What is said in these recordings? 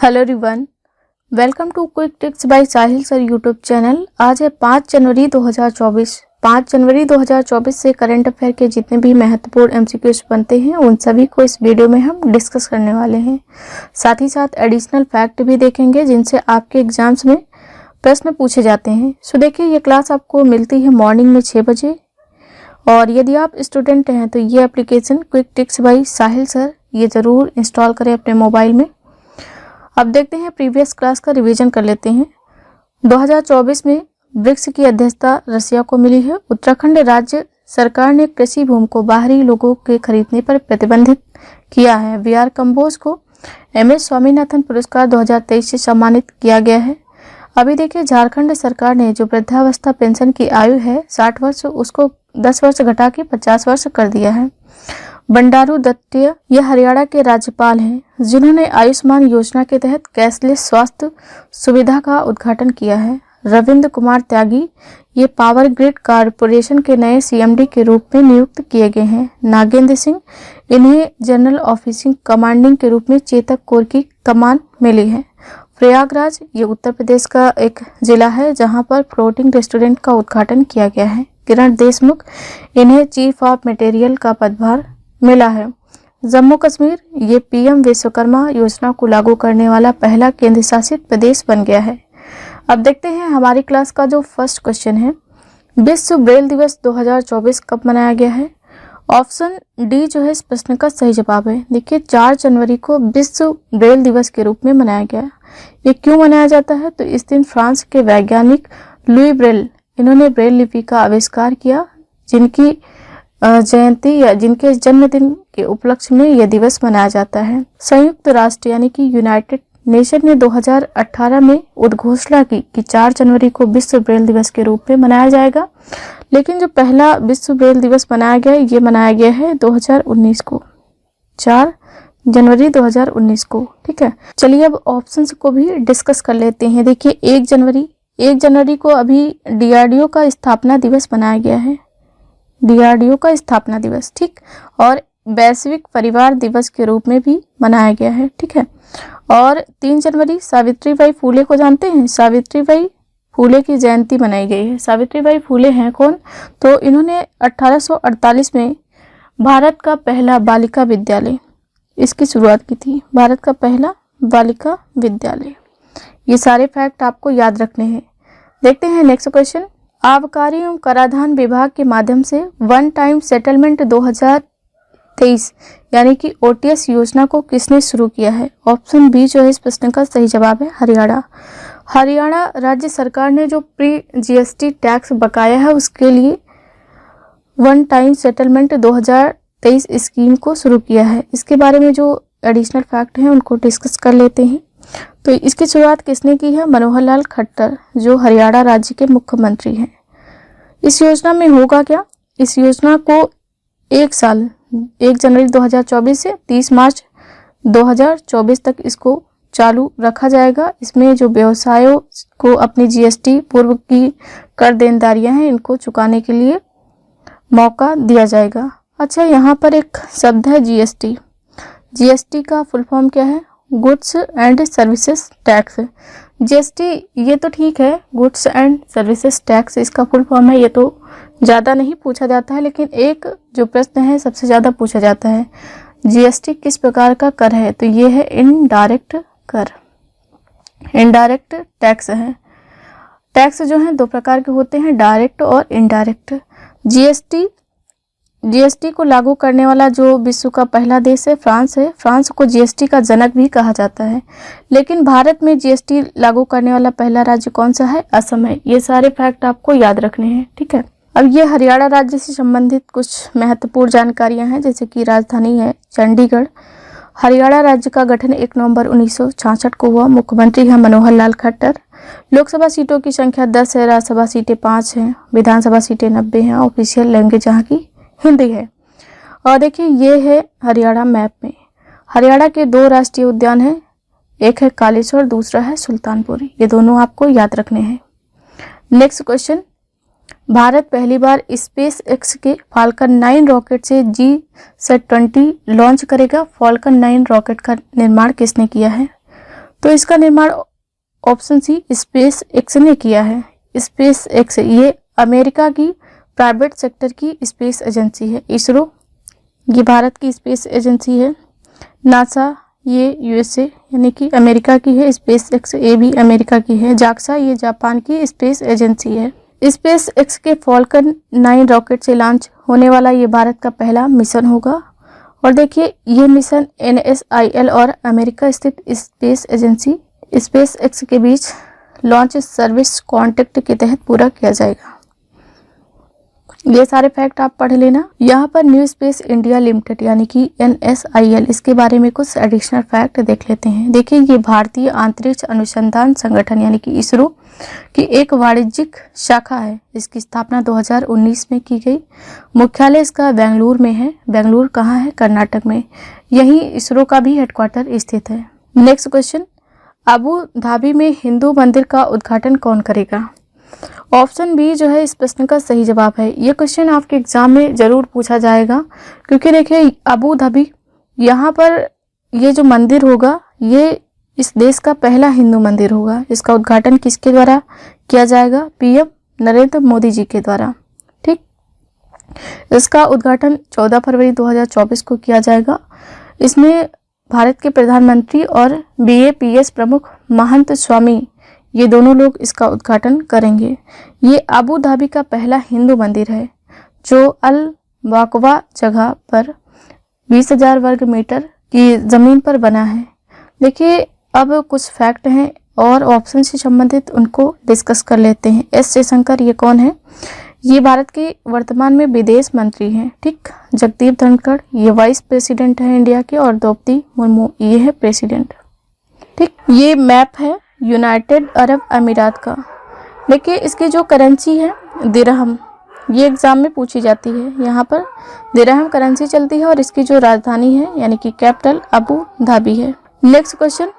Hello everyone, welcome to quick tips by Sahil sir YouTube channel. आज है 5 जनवरी 2024। 5 जनवरी 2024 से current affair के जितने भी महत्वपूर्ण एमसीक्यूज बनते हैं उन सभी को इस वीडियो में हम डिस्कस करने वाले हैं। साथ ही साथ एडिशनल फैक्ट भी देखेंगे जिनसे आपके एग्जाम्स में प्रश्न पूछे जाते हैं। सो देखिए, ये क्लास आपको मिलती है मॉर्निंग में 6 बजे और यदि आप स्टूडेंट हैं तो ये application quick tips by Sahil sir ये ज़रूर इंस्टॉल करें अपने मोबाइल में। अब देखते हैं, प्रीवियस क्लास का रिवीजन कर लेते हैं। 2024 में ब्रिक्स की अध्यक्षता रसिया को मिली है। उत्तराखंड राज्य सरकार ने कृषि भूमि को बाहरी लोगों के खरीदने पर प्रतिबंधित किया है। वी.आर. कंबोज को एम.एस. स्वामीनाथन पुरस्कार 2023 से सम्मानित किया गया है। अभी देखिए, झारखंड सरकार ने जो वृद्धावस्था पेंशन की आयु है 60 वर्ष, उसको 10 वर्ष घटा के 50 वर्ष कर दिया है। बंडारू दत्तात्रेय यह हरियाणा के राज्यपाल हैं जिन्होंने आयुष्मान योजना के तहत कैशलेस स्वास्थ्य सुविधा का उद्घाटन किया है। रविंद्र कुमार त्यागी ये पावर ग्रिड कारपोरेशन के नए सीएमडी के रूप में नियुक्त किए गए हैं। नागेंद्र सिंह इन्हें जनरल ऑफिसिंग कमांडिंग के रूप में चेतक कोर की कमान मिली है। प्रयागराज ये उत्तर प्रदेश का एक जिला है जहां पर फ्लोटिंग रेस्टोरेंट का उद्घाटन किया गया है। किरण देशमुख इन्हें चीफ ऑफ मटेरियल का पदभार मिला है। जम्मू कश्मीर ये पीएम विश्वकर्मा योजना को लागू करने वाला पहला केंद्र शासित प्रदेश बन गया है। अब देखते हैं हमारी क्लास का जो फर्स्ट क्वेश्चन है, विश्व ब्रेल दिवस 2024 कब मनाया गया है? ऑप्शन डी जो है इस प्रश्न का सही जवाब है। देखिए, 4 जनवरी को विश्व ब्रेल दिवस के रूप में मनाया गया। ये क्यों मनाया जाता है? तो इस दिन फ्रांस के वैज्ञानिक लुई ब्रेल इन्होंने ब्रेल लिपि का आविष्कार किया, जिनकी जयंती या जिनके जन्मदिन के उपलक्ष्य में यह दिवस मनाया जाता है। संयुक्त राष्ट्र यानी कि यूनाइटेड नेशन ने 2018 में उद्घोषणा की कि 4 जनवरी को विश्व ब्रेल दिवस के रूप में मनाया जाएगा, लेकिन जो पहला विश्व ब्रेल दिवस मनाया गया ये मनाया गया है 2019 को, 4 जनवरी 2019 को। ठीक है, चलिए अब ऑप्शंस को भी डिस्कस कर लेते हैं। देखिए, 1 जनवरी को अभी डीआरडीओ का स्थापना दिवस मनाया गया है, डीआरडीओ का स्थापना दिवस, ठीक, और वैश्विक परिवार दिवस के रूप में भी मनाया गया है। ठीक है, और 3 जनवरी सावित्रीबाई फूले को जानते हैं, सावित्रीबाई फूले की जयंती मनाई गई है। सावित्रीबाई फूले हैं कौन? तो इन्होंने 1848 में भारत का पहला बालिका विद्यालय इसकी शुरुआत की थी, भारत का पहला बालिका विद्यालय। ये सारे फैक्ट आपको याद रखने हैं। देखते हैं नेक्स्ट क्वेश्चन, आबकारी एवं कराधान विभाग के माध्यम से वन टाइम सेटलमेंट 2023 यानी कि ओटीएस योजना को किसने शुरू किया है? ऑप्शन बी जो है इस प्रश्न का सही जवाब है, हरियाणा। हरियाणा राज्य सरकार ने जो प्री जीएसटी टैक्स बकाया है उसके लिए वन टाइम सेटलमेंट 2023 स्कीम को शुरू किया है। इसके बारे में जो एडिशनल फैक्ट हैं उनको डिस्कस कर लेते हैं। तो इसकी शुरुआत किसने की है? मनोहर लाल खट्टर जो हरियाणा राज्य के मुख्यमंत्री हैं। इस योजना में होगा क्या? इस योजना को 1 साल 1 जनवरी 2024 से 30 मार्च 2024 तक इसको चालू रखा जाएगा। इसमें जो व्यवसायों को अपनी जीएसटी पूर्व की कर देनदारियां हैं इनको चुकाने के लिए मौका दिया जाएगा। अच्छा, यहाँ पर एक शब्द है जीएसटी। जीएसटी का फुल फॉर्म क्या है? Goods and services tax. GST ये तो ठीक है, गुड्स एंड सर्विसेज टैक्स इसका फुल फॉर्म है। ये तो ज़्यादा नहीं पूछा जाता है, लेकिन एक जो प्रश्न है सबसे ज़्यादा पूछा जाता है, जीएसटी किस प्रकार का कर है? तो ये है इनडायरेक्ट कर, इनडायरेक्ट टैक्स है। टैक्स जो है 2 प्रकार के होते हैं, डायरेक्ट और इनडायरेक्ट। जीएसटी को लागू करने वाला जो विश्व का पहला देश है फ्रांस है। फ्रांस को जीएसटी का जनक भी कहा जाता है। लेकिन भारत में जीएसटी लागू करने वाला पहला राज्य कौन सा है? असम है। ये सारे फैक्ट आपको याद रखने हैं। ठीक है, अब ये हरियाणा राज्य से संबंधित कुछ महत्वपूर्ण जानकारियां हैं, जैसे कि राजधानी है चंडीगढ़। हरियाणा राज्य का गठन 1 नवंबर 1966 को हुआ। मुख्यमंत्री है मनोहर लाल खट्टर। लोकसभा सीटों की संख्या 10 है, राज्यसभा सीटें 5 हैं, विधानसभा सीटें 90 हैं। ऑफिशियल लैंग्वेज यहाँ की हिंदी है। और देखिए, ये है हरियाणा मैप में। हरियाणा के 2 राष्ट्रीय उद्यान हैं, एक है कालेश्वर, दूसरा है सुल्तानपुर। ये दोनों आपको याद रखने हैं। नेक्स्ट क्वेश्चन, भारत पहली बार स्पेस एक्स के फाल्कन 9 रॉकेट से GSAT-20 लॉन्च करेगा। फाल्कन 9 रॉकेट का निर्माण किसने किया है? तो इसका निर्माण ऑप्शन सी स्पेस एक्स ने किया है। स्पेस एक्स ये अमेरिका की प्राइवेट सेक्टर की स्पेस एजेंसी है। इसरो ये भारत की स्पेस एजेंसी है। नासा ये यूएसए यानी कि अमेरिका की है। स्पेस एक्स ये भी अमेरिका की है। जाक्सा ये जापान की स्पेस एजेंसी है। स्पेस एक्स के फॉल्कन 9 रॉकेट से लॉन्च होने वाला ये भारत का पहला मिशन होगा। और देखिए ये मिशन NSIL और अमेरिका स्थित स्पेस एजेंसी स्पेस एक्स के बीच लॉन्च सर्विस कॉन्ट्रैक्ट के तहत पूरा किया जाएगा। ये सारे फैक्ट आप पढ़ लेना। यहाँ पर न्यू स्पेस इंडिया लिमिटेड यानी कि NSIL इसके बारे में कुछ एडिशनल फैक्ट देख लेते हैं। देखिए ये भारतीय अंतरिक्ष अनुसंधान संगठन यानी कि इसरो की एक वाणिज्यिक शाखा है। इसकी स्थापना 2019 में की गई। मुख्यालय इसका बेंगलुरु में है। बेंगलुरु कहाँ है? कर्नाटक में। यहीं इसरो का भी हेडक्वार्टर स्थित है। नेक्स्ट क्वेश्चन, अबू धाबी में हिंदू मंदिर का उद्घाटन कौन करेगा? ऑप्शन बी जो है इस प्रश्न का सही जवाब है। ये क्वेश्चन आपके एग्जाम में जरूर पूछा जाएगा, क्योंकि देखिए अबू धाबी यहाँ पर ये जो मंदिर होगा ये इस देश का पहला हिंदू मंदिर होगा। इसका उद्घाटन किसके द्वारा किया जाएगा? PM नरेंद्र मोदी जी के द्वारा। ठीक, इसका उद्घाटन 14 फरवरी 2024 को किया जाएगा। इसमें भारत के प्रधानमंत्री और BAPS प्रमुख महंत स्वामी ये दोनों लोग इसका उद्घाटन करेंगे। ये अबू धाबी का पहला हिंदू मंदिर है जो अल वाकवा जगह पर 20,000 वर्ग मीटर की ज़मीन पर बना है। देखिए अब कुछ फैक्ट हैं और ऑप्शन से संबंधित उनको डिस्कस कर लेते हैं। S जयशंकर ये कौन है? ये भारत के वर्तमान में विदेश मंत्री हैं। ठीक, जगदीप धनखड़ ये वाइस प्रेसिडेंट है इंडिया के और द्रौपदी मुर्मू ये है प्रेसिडेंट। ठीक, ये मैप है यूनाइटेड अरब अमीरात का। देखिए इसकी जो करेंसी है दिरहम, ये एग्जाम में पूछी जाती है। यहाँ पर दिरहम करेंसी चलती है और इसकी जो राजधानी है यानी कि कैपिटल अबू धाबी है। नेक्स्ट क्वेश्चन,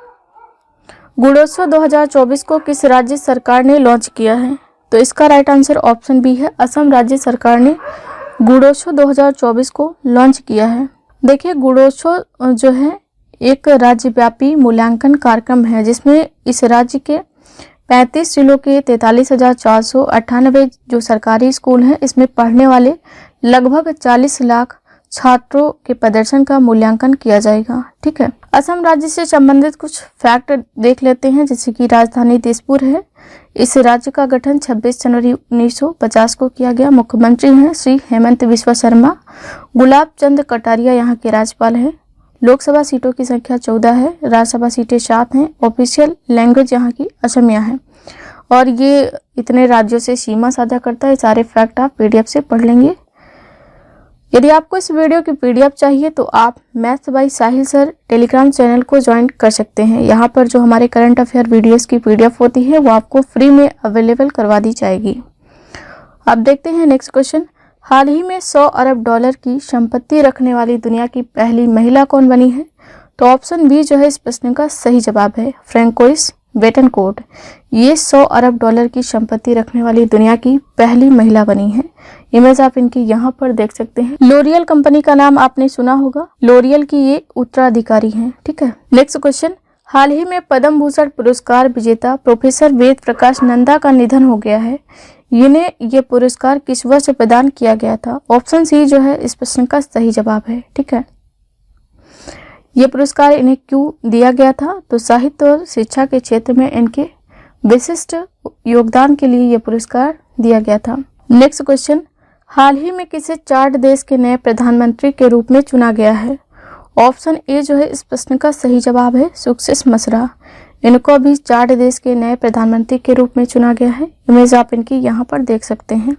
गुणोत्सव 2024 को किस राज्य सरकार ने लॉन्च किया है? तो इसका राइट आंसर ऑप्शन बी है। असम राज्य सरकार ने गुणोत्सव 2024 को लॉन्च किया है। देखिए गुणोत्सव जो है एक राज्यव्यापी मूल्यांकन कार्यक्रम है जिसमें इस राज्य के 35 जिलों के 43,498 जो सरकारी स्कूल हैं इसमें पढ़ने वाले लगभग 40 लाख छात्रों के प्रदर्शन का मूल्यांकन किया जाएगा। ठीक है, असम राज्य से संबंधित कुछ फैक्ट देख लेते हैं, जैसे कि राजधानी दिसपुर है। इस राज्य का गठन 26 जनवरी 1950 को किया गया। मुख्यमंत्री हैं श्री हेमंत बिस्वा शर्मा। गुलाब चंद कटारिया यहाँ के राज्यपाल हैं। लोकसभा सीटों की संख्या 14 है। राज्यसभा सीटें 7 हैं। ऑफिशियल लैंग्वेज यहाँ की असमिया है और ये इतने राज्यों से सीमा साझा करता है। सारे फैक्ट आप PDF से पढ़ लेंगे। यदि आपको इस वीडियो की PDF चाहिए तो आप maths by Sahil sir Telegram channel को ज्वाइन कर सकते हैं। यहाँ पर जो हमारे करंट अफेयर वीडियोस की PDF होती है वो आपको फ्री में अवेलेबल करवा दी जाएगी। अब देखते हैं नेक्स्ट क्वेश्चन, हाल ही में 100 अरब डॉलर की संपत्ति रखने वाली दुनिया की पहली महिला कौन बनी है? तो ऑप्शन बी जो है इस प्रश्न का सही जवाब है, फ्रैंकोइस बेटनकोर्ट। ये 100 अरब डॉलर की संपत्ति रखने वाली दुनिया की पहली महिला बनी है। इमेज आप इनकी यहाँ पर देख सकते हैं। लोरियल कंपनी का नाम आपने सुना होगा। लोरियल की ये उत्तराधिकारी हैं। ठीक है, नेक्स्ट क्वेश्चन, हाल ही में पद्म भूषण पुरस्कार विजेता प्रोफेसर वेद प्रकाश नंदा का निधन हो गया है। इन्हें ये पुरस्कार किस वर्ष प्रदान किया गया था? ऑप्शन सी जो है इस प्रश्न का सही जवाब है। ठीक है, ये पुरस्कार इन्हें क्यों दिया गया था? तो साहित्य और शिक्षा के क्षेत्र में इनके विशिष्ट योगदान के लिए ये पुरस्कार दिया गया था। नेक्स्ट क्वेश्चन, हाल ही में किसे चार्ट देश के नए प्रधानमंत्री के रूप में चुना गया है? ऑप्शन ए जो है इस प्रश्न का सही जवाब है, सुक्सेस मसरा। इनको अभी चार्ट देश के नए प्रधानमंत्री के रूप में चुना गया है। इमेज आप इनकी यहाँ पर देख सकते हैं।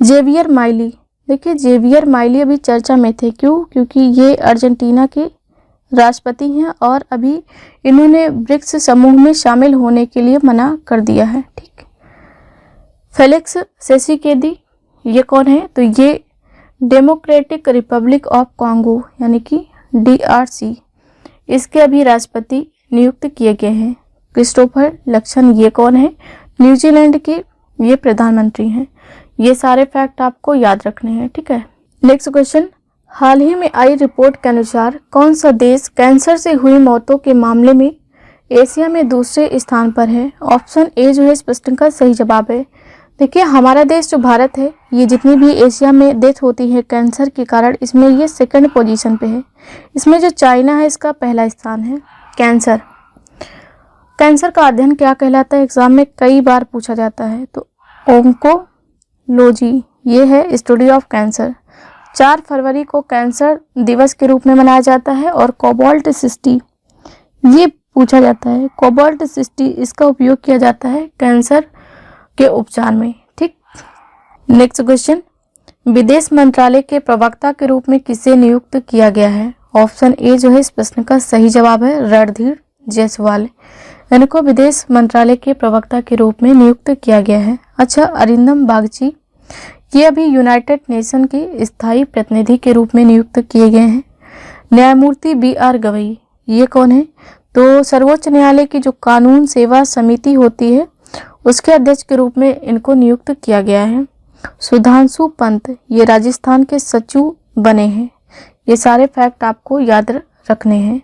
जेवियर माइली, देखिए जेवियर माइली अभी चर्चा में थे। क्यों? क्योंकि ये अर्जेंटीना के राष्ट्रपति हैं और अभी इन्होंने ब्रिक्स समूह में शामिल होने के लिए मना कर दिया है। ठीक, फेलिक्स सेसिकेदी ये कौन है? तो ये डेमोक्रेटिक रिपब्लिक ऑफ कॉन्गो यानी कि DRC इसके अभी राष्ट्रपति नियुक्त किए गए हैं। क्रिस्टोफर लक्सन ये कौन है? न्यूजीलैंड के ये प्रधानमंत्री हैं। ये सारे फैक्ट आपको याद रखने हैं। ठीक है, नेक्स्ट क्वेश्चन, हाल ही में आई रिपोर्ट के अनुसार कौन सा देश कैंसर से हुई मौतों के मामले में एशिया में दूसरे स्थान पर है। ऑप्शन ए जो है इस प्रश्न का सही जवाब है। देखिए हमारा देश जो भारत है, ये जितनी भी एशिया में डेथ होती है कैंसर के कारण, इसमें ये सेकंड पोजीशन पे है। इसमें जो चाइना है इसका पहला स्थान है। कैंसर का अध्ययन क्या कहलाता है, एग्जाम में कई बार पूछा जाता है। तो ओंकोलॉजी ये है स्टडी ऑफ कैंसर। 4 फरवरी को कैंसर दिवस के रूप में मनाया जाता है। और कोबाल्ट 60 ये पूछा जाता है। कोबाल्ट 60 इसका उपयोग किया जाता है कैंसर के उपचार में। ठीक, नेक्स्ट क्वेश्चन, विदेश मंत्रालय के प्रवक्ता के रूप में किसे नियुक्त किया गया है। ऑप्शन ए जो है इस प्रश्न का सही जवाब है, रणधीर जायसवाल। इनको विदेश मंत्रालय के प्रवक्ता के रूप में नियुक्त किया गया है। अच्छा, अरिंदम बागची ये अभी यूनाइटेड नेशन के स्थायी प्रतिनिधि के रूप में नियुक्त किए गए हैं। न्यायमूर्ति BR गवई ये कौन है, तो सर्वोच्च न्यायालय की जो कानून सेवा समिति होती है उसके अध्यक्ष के रूप में इनको नियुक्त किया गया है। सुधांशु पंत ये राजस्थान के सचिव बने हैं। ये सारे फैक्ट आपको याद रखने हैं।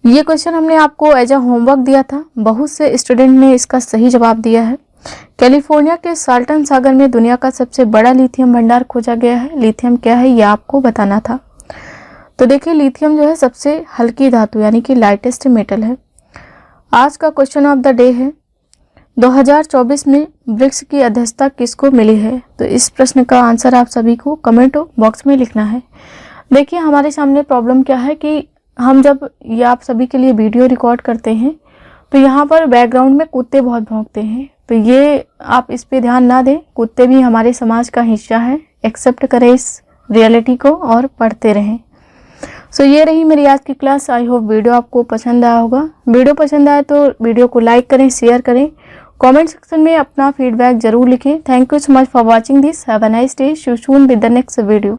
ये क्वेश्चन हमने आपको एज अ होमवर्क दिया था, बहुत से स्टूडेंट ने इसका सही जवाब दिया है। कैलिफोर्निया के साल्टन सागर में दुनिया का सबसे बड़ा लिथियम भंडार खोजा गया है। लिथियम क्या है ये आपको बताना था। तो देखिए लिथियम जो है सबसे हल्की धातु यानी कि लाइटेस्ट मेटल है। आज का क्वेश्चन ऑफ द डे है, 2024 में ब्रिक्स की अध्यक्षता किसको मिली है। तो इस प्रश्न का आंसर आप सभी को कमेंट बॉक्स में लिखना है। देखिए हमारे सामने प्रॉब्लम क्या है कि हम जब ये आप सभी के लिए वीडियो रिकॉर्ड करते हैं तो यहाँ पर बैकग्राउंड में कुत्ते बहुत भौंकते हैं। तो ये आप इस पे ध्यान ना दें, कुत्ते भी हमारे समाज का हिस्सा है। एक्सेप्ट करें इस रियलिटी को और पढ़ते रहें। सो ये रही मेरी आज की क्लास। आई होप वीडियो आपको पसंद आया होगा। वीडियो पसंद आए तो वीडियो को लाइक करें, शेयर करें, कमेंट सेक्शन में अपना फीडबैक जरूर लिखें। Thank you so much for watching this. Have a nice day. See you soon with the next video.